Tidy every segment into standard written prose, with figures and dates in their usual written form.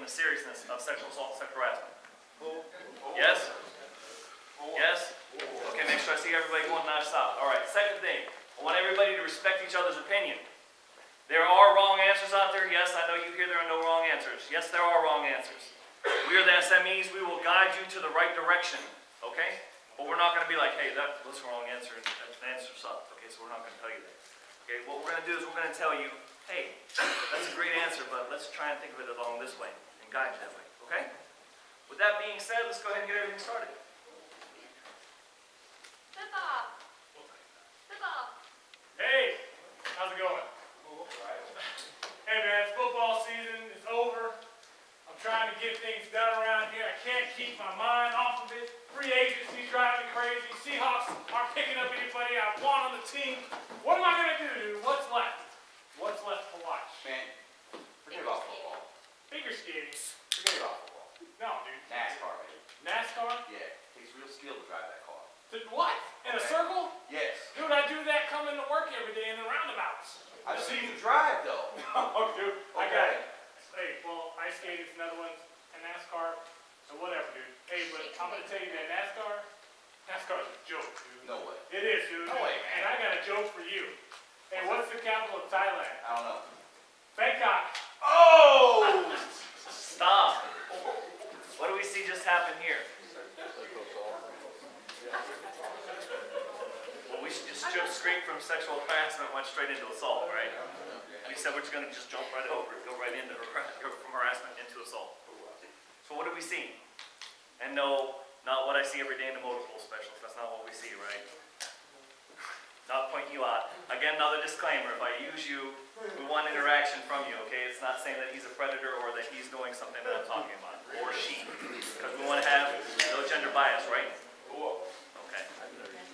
the seriousness of sexual assault and sexual harassment? Yes? Yes? Okay, make sure I see everybody going non-stop. All right, second thing, I want everybody to respect each other's opinion. There are wrong answers out there. Yes, I know you hear there are no wrong answers. Yes, there are wrong answers. We are the SMEs. We will guide you to the right direction, okay? But we're not going to be like, hey, that's the wrong answer, and the answer sucks. Okay, so we're not going to tell you that. Okay, what we're going to do is we're going to tell you, hey, that's a great answer, but let's try and think of it along this way and guide you that way, okay? With that being said, let's go ahead and get everything started. Hey, how's it going? Hey man, it's football season, it's over. I'm trying to get things done around here. I can't keep my mind off of it. Free agency's driving me crazy. Seahawks aren't picking up anybody I want on the team. What am I going to do, dude? What's left? What's left to watch? Man, forget about football. Figure skating. Forget about football. No, dude. NASCAR, baby. NASCAR? Yeah, it takes real skill to drive that car. What? In a circle? Yes. Dude, I do that coming to work every day in the roundabouts. I've seen you drive, though. Oh, dude, I got it. Hey, well, ice skating's another one, and NASCAR, so whatever, dude. Hey, but I'm going to tell you that NASCAR's a joke, dude. No way. It is, dude. No way, man. And I got a joke for you. Hey, what's the capital of Thailand? I don't know. Bangkok. Oh! Stop. What do we see just happen here? Well, we should just jump straight from sexual harassment, went straight into assault, right? We said we're just going to just jump right over it, go right into go from harassment into assault. So what do we see? And no, not what I see every day in the motor pool specialist. That's not what we see, right? Not pointing you out. Again, another disclaimer. If I use you, we want interaction from you, okay? It's not saying that he's a predator or that he's doing something that I'm talking about. Or she. Because we want to have no gender bias, right? Okay.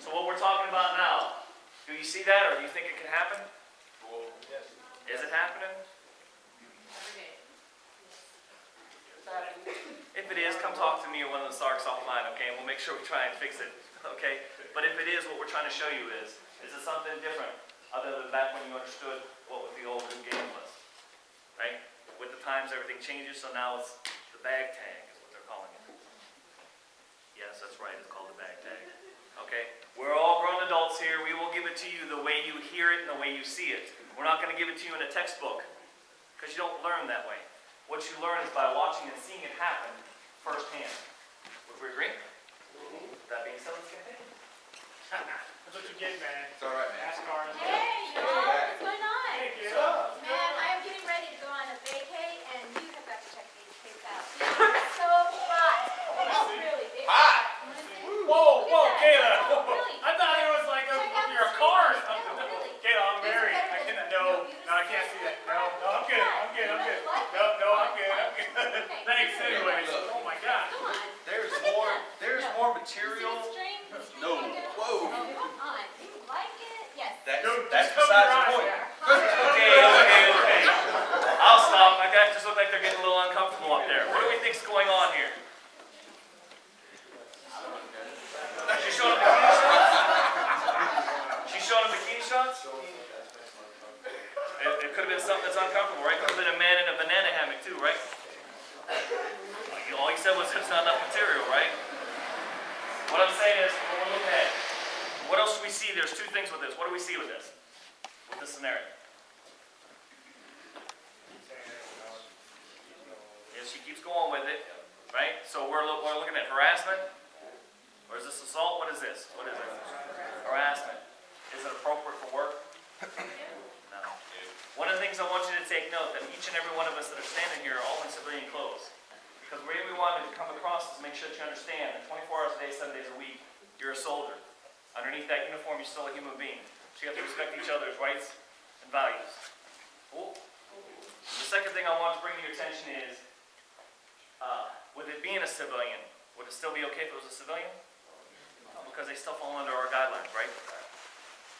So what we're talking about now, do you see that or do you think it can happen? Is it happening? If it is, come talk to me or one of the Sarks offline, okay? And we'll make sure we try and fix it, okay? But if it is, what we're trying to show you is it something different other than back when you understood what the old game was, right? With the times, everything changes, so now it's the bag tag is what they're calling it. Yes, that's right, it's called the bag tag, okay? We're all grown adults here. We will give it to you the way you hear it and the way you see it. We're not going to give it to you in a textbook because you don't learn that way. What you learn is by watching and seeing it happen firsthand. Would we agree? That being said, let's get it. That's what you get, man. It's all right, man. NASCAR. Hey, y'all, what's going on? Hey, kid. Man, I am getting ready to go on a vacay, and you have got to check these pics out. They are so hot. Oh, really? They are Hot. Whoa, whoa, Kayla. Oh, really? I thought it was like Check out your this car or picture. something. No, really. Kayla, I'm It's married. better I than- cannot, No, no, I can't see that. No, I'm good. I'm good. I'm good. No, I'm good. I'm good. Okay. Thanks anyways. Oh my God. Come on. There's Look at more. that. There's No. more You see material. the string? The string No. right there? Whoa. Oh, come on. You like it? Yes. That's cover besides your the eyes point. there. Okay. I'll stop. My guys just look like they're getting a little uncomfortable up there. What do we think's going on here? She's showing them bikini shots? She's showing them bikini shots? It could have been something that's uncomfortable, right? Could have been a man in a banana hammock too, right? All he said was there's not enough material, right? What I'm saying is, what we're looking at, what else do we see? There's two things with this. What do we see with this? With this scenario? Yeah, she keeps going with it, right? So we're looking at harassment. Or is this assault? What is this? What is it? Harassment. Is it appropriate for work? No. One of the things I want you to take note that each and every one of us that are standing here are all in civilian clothes. Because the way we want to come across is make sure that you understand that 24 hours a day, 7 days a week, you're a soldier. Underneath that uniform, you're still a human being. So you have to respect each other's rights and values. Cool? The second thing I want to bring to your attention is, with it being a civilian, would it still be okay if it was a civilian? Because they still fall under our guidelines, right?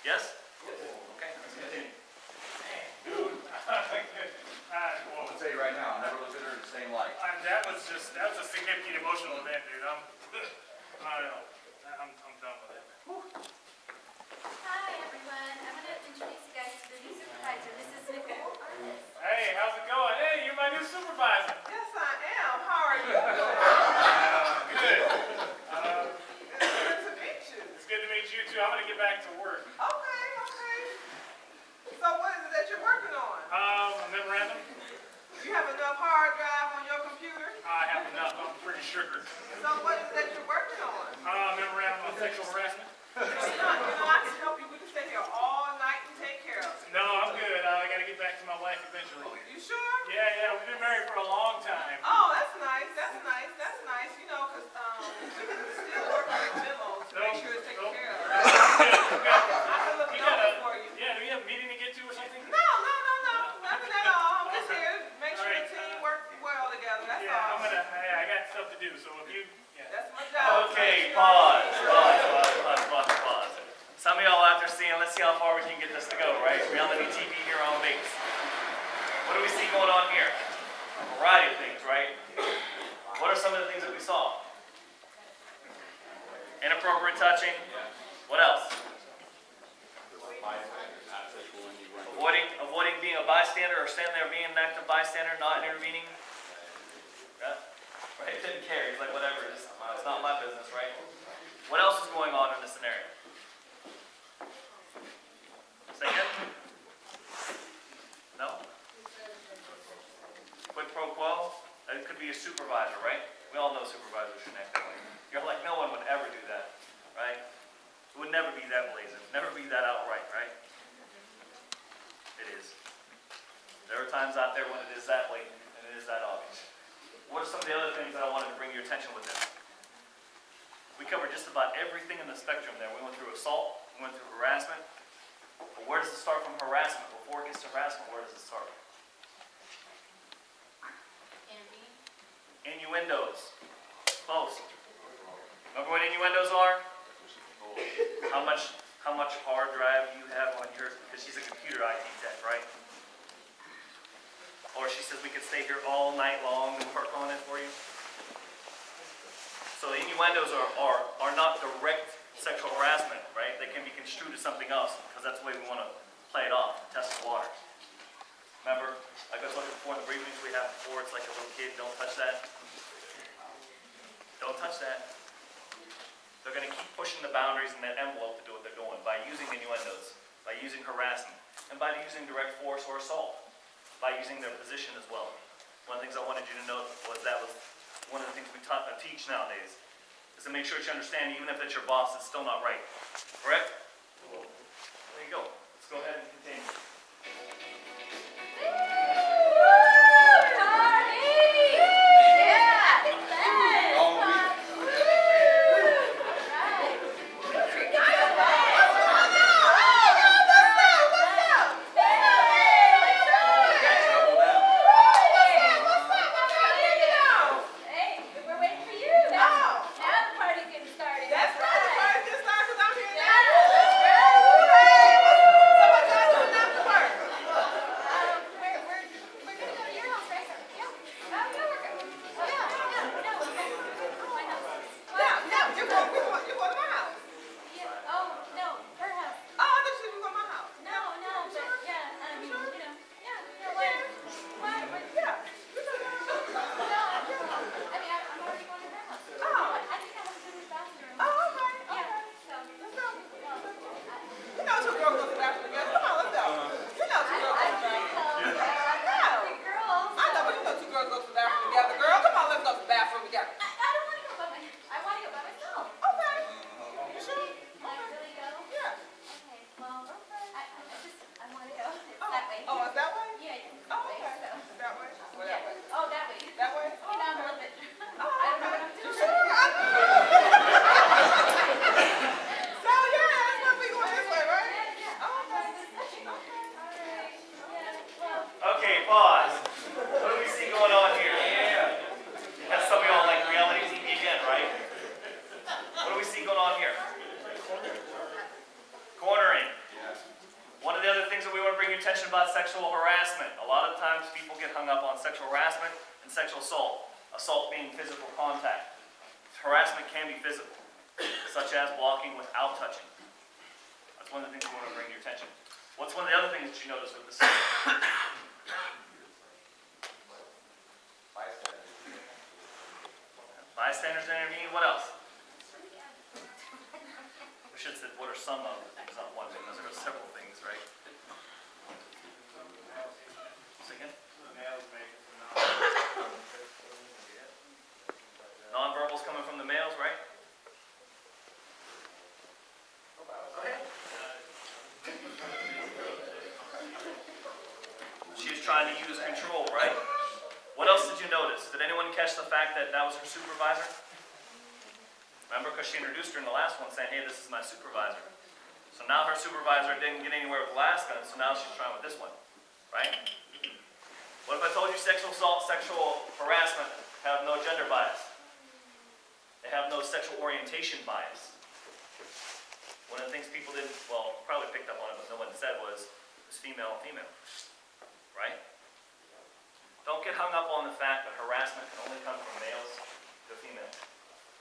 Yes? Okay, let's continue. Dude. I'm gonna tell you right now, I never looked at her in the same light. That was a significant emotional event, dude. I don't know. I'm done with it. Hi, everyone. I'm going to introduce you guys to the new supervisor. This is Nicole. Hey, how's it going? Hey, you're my new supervisor. Yes, I enough hard drive on your computer? I have enough. I'm pretty sure. So what is it that you're working on? Memorandum on sexual harassment. I can help you. We can stay here all night and take care of it. No, I'm good. I gotta get back to my wife eventually. You sure? Yeah, we've been married for a long time. Oh, that's nice. That's nice. That's nice. You know, because we can still work on the memos to make sure it's taken care of. I can look it over for you. Yeah, do you have a meeting to get to or something? No. Nothing at all. I'm just here to make sure the team works well together. That's all. I got stuff to do, so if you, That's my job. Okay, pause. Some of y'all out there seeing, let's see how far we can get this to go, right? Reality TV here on base. What do we see going on here? A variety of things, right? What are some of the things that we saw? Inappropriate touching. What else? Avoiding being a bystander or standing there being an active bystander, not intervening. Yeah. Right? Didn't care. He's like, whatever. It's not my business, right? What else is going on in this scenario? Say again? No? Quid pro quo? It could be a supervisor, right? We all know supervisors shouldn't act that way. You're like, no one would ever do that, right? It would never be that blazing, never be that outright, right? It is. There are times out there when it is that blatant and it is that obvious. What are some of the other things that I wanted to bring your attention with this? We covered just about everything in the spectrum there. We went through assault, we went through harassment. But where does it start from harassment? Before it gets to harassment, where does it start? Innuendos. Close. Remember what innuendos are? How much hard drive you have on yours? Because she's a computer IT tech, right? Or she says we could stay here all night long and work on it for you. So innuendos are not direct sexual harassment, right? They can be construed as something else because that's the way we want to play it off, test the waters. Remember, like I told you before in the briefings we have before, it's like a little kid, don't touch that. Don't touch that. They're going to keep pushing the boundaries in that envelope to do what they're doing by using innuendos, by using harassment, and by using direct force or assault, by using their position as well. One of the things I wanted you to note was that was one of the things we teach nowadays, is to make sure that you understand even if it's your boss, it's still not right. Correct? There you go. Let's go ahead and continue. Sexual harassment. A lot of times people get hung up on sexual harassment and sexual assault. Assault being physical contact. Harassment can be physical, such as blocking without touching. That's one of the things we want to bring to your attention. What's one of the other things that you notice with the bystanders intervene? What else? We should say what are some of the things, not one thing, because there are several things, right? Say again? trying to use control, right? What else did you notice? Did anyone catch the fact that that was her supervisor? Remember, because she introduced her in the last one saying, hey, this is my supervisor. So now her supervisor didn't get anywhere with the last gun, so now she's trying with this one, right? What if I told you sexual assault, sexual harassment have no gender bias? They have no sexual orientation bias. One of the things people didn't, well, probably picked up on it, but no one said was female and female, right? Don't get hung up on the fact that harassment can only come from males to female.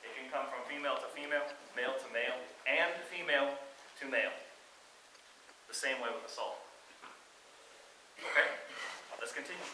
It can come from female to female, male to male, and female to male. The same way with assault. Okay? Let's continue.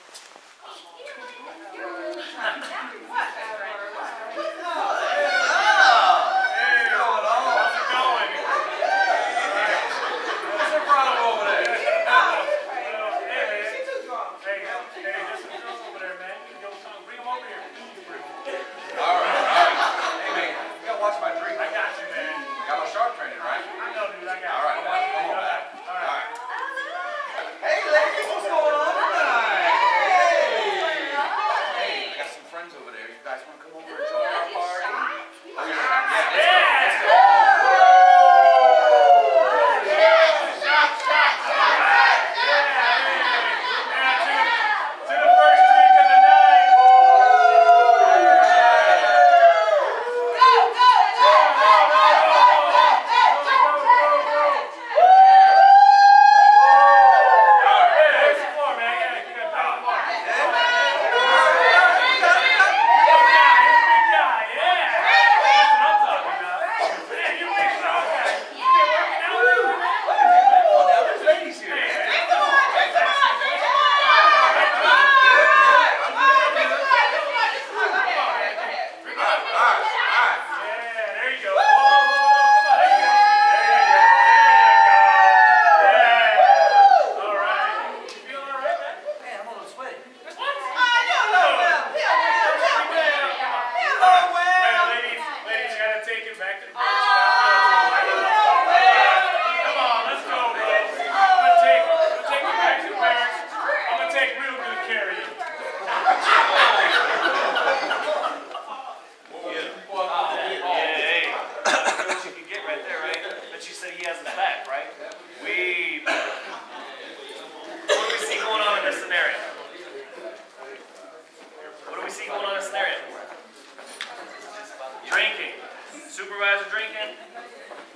Supervisor drinking.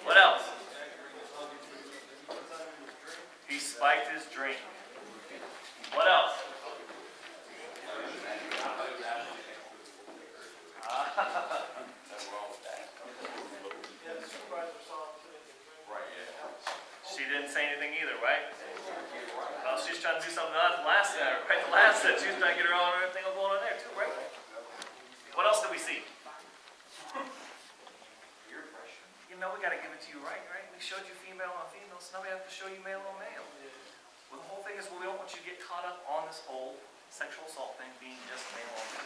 What else? He spiked his drink. What else? She didn't say anything either, right? Well, she's trying to do something else. The last set, she was trying to get her own everything going on there too, right? What else did we see? You know, we got to give it to you right? We showed you female on female, so now we have to show you male on male. Well, the whole thing is, we don't want you to get caught up on this whole sexual assault thing being just male on male.